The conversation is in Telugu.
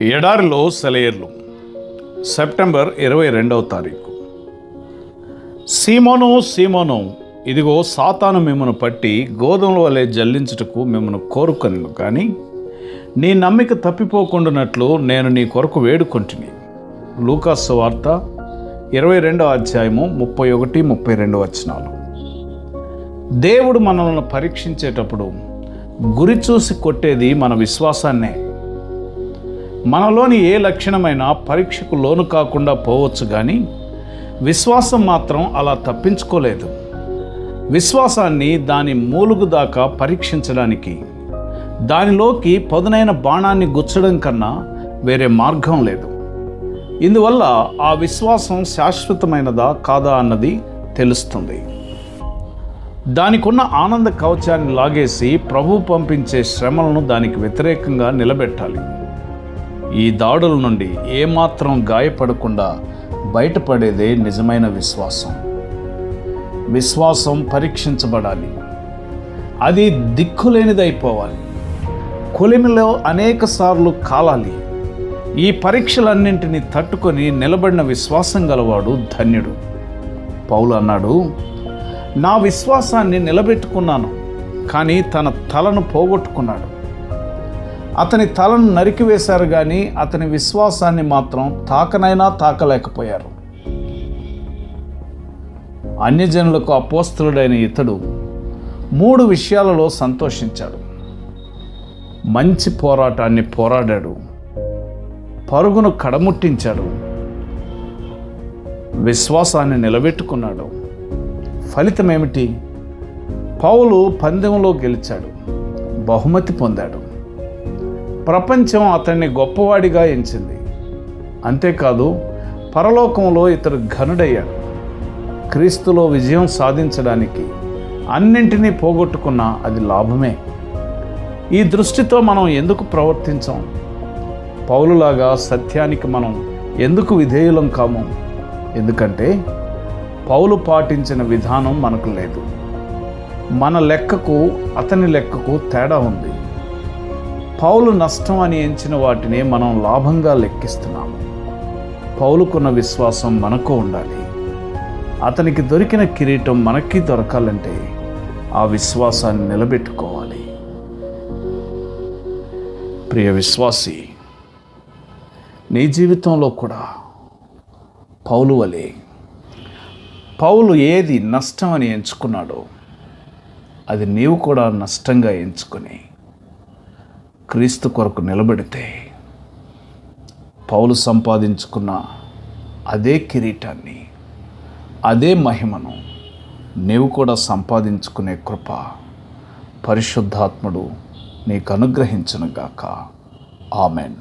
ఎడారిలో సెలయేర్లు. సెప్టెంబర్ 22వ తారీఖు. సీమోను సీమోను, ఇదిగో సాతాను మిమ్మను పట్టి గోధుమల వలె జల్లించుటకు మిమ్మను కోరుకొనెను, కానీ నీ నమ్మిక తప్పిపోకుండానట్లు నేను నీ కొరకు వేడుకొంటిని. లూకా సువార్త 22వ అధ్యాయము 31-32 వచనాలు. దేవుడు మనల్ని పరీక్షించేటప్పుడు గురి చూసి కొట్టేది మన విశ్వాసాన్నే. మనలోని ఏ లక్షణమైనా పరీక్షకు లోను కాకుండా పోవచ్చు, కానీ విశ్వాసం మాత్రం అలా తప్పించుకోలేదు. విశ్వాసాన్ని దాని మూలుగు దాకా పరీక్షించడానికి, దానిలోకి పదునైన బాణాన్ని గుచ్చడం కన్నా వేరే మార్గం లేదు. ఇందువల్ల ఆ విశ్వాసం శాశ్వతమైనదా కాదా అన్నది తెలుస్తుంది. దానికున్న ఆనంద కవచాన్ని లాగేసి ప్రభువు పంపించే శ్రమలను దానికి వ్యతిరేకంగా నిలబెట్టాలి. ఈ దాడుల నుండి ఏమాత్రం గాయపడకుండా బయటపడేదే నిజమైన విశ్వాసం. విశ్వాసం పరీక్షించబడాలి. అది దిక్కులేనిదైపోవాలి. కొలిమిలో అనేక సార్లు కాలాలి. ఈ పరీక్షలన్నింటినీ తట్టుకొని నిలబడిన విశ్వాసం గలవాడు ధన్యుడు. పౌలు అన్నాడు, నా విశ్వాసాన్ని నిలబెట్టుకున్నాను, కానీ తన తలను పోగొట్టుకున్నాడు. అతని తలను నరికివేశారు, కానీ అతని విశ్వాసాన్ని మాత్రం తాకనైనా తాకలేకపోయారు. అన్యజనులకు అపోస్తలుడైన ఇతడు 3 విషయాలలో సంతోషించాడు. మంచి పోరాటాన్ని పోరాడాడు, పరుగును కడముట్టించాడు, విశ్వాసాన్ని నిలబెట్టుకున్నాడు. ఫలితం ఏమిటి? పౌలు పందెంలో గెలిచాడు, బహుమతి పొందాడు. ప్రపంచం అతన్ని గొప్పవాడిగా ఎంచింది. అంతేకాదు, పరలోకంలో ఇతడు ఘనుడయ్యాడు. క్రీస్తులో విజయం సాధించడానికి అన్నింటినీ పోగొట్టుకున్నా అది లాభమే. ఈ దృష్టితో మనం ఎందుకు ప్రవర్తించాం? పౌలులాగా సత్యానికి మనం ఎందుకు విధేయులం కాము? ఎందుకంటే పౌలు పాటించిన విధానం మనకు లేదు. మన లెక్కకు అతని లెక్కకు తేడా ఉంది. పౌలు నష్టం అని ఎంచిన వాటిని మనం లాభంగా లెక్కిస్తున్నాము. పౌలుకున్న విశ్వాసం మనకు ఉండాలి. అతనికి దొరికిన కిరీటం మనకి దొరకాలంటే ఆ విశ్వాసాన్ని నిలబెట్టుకోవాలి. ప్రియ విశ్వాసి, నీ జీవితంలో కూడా పౌలు వలె పౌలు ఏది నష్టం అని ఎంచుకున్నాడో అది నీవు కూడా నష్టంగా ఎంచుకొని క్రీస్తు కొరకు నిలబడితే పౌలు సంపాదించుకున్న అదే కిరీటాన్ని, అదే మహిమను నీవు కూడా సంపాదించుకునే కృప పరిశుద్ధాత్ముడు నీకు అనుగ్రహించునుగాక. ఆమెన్.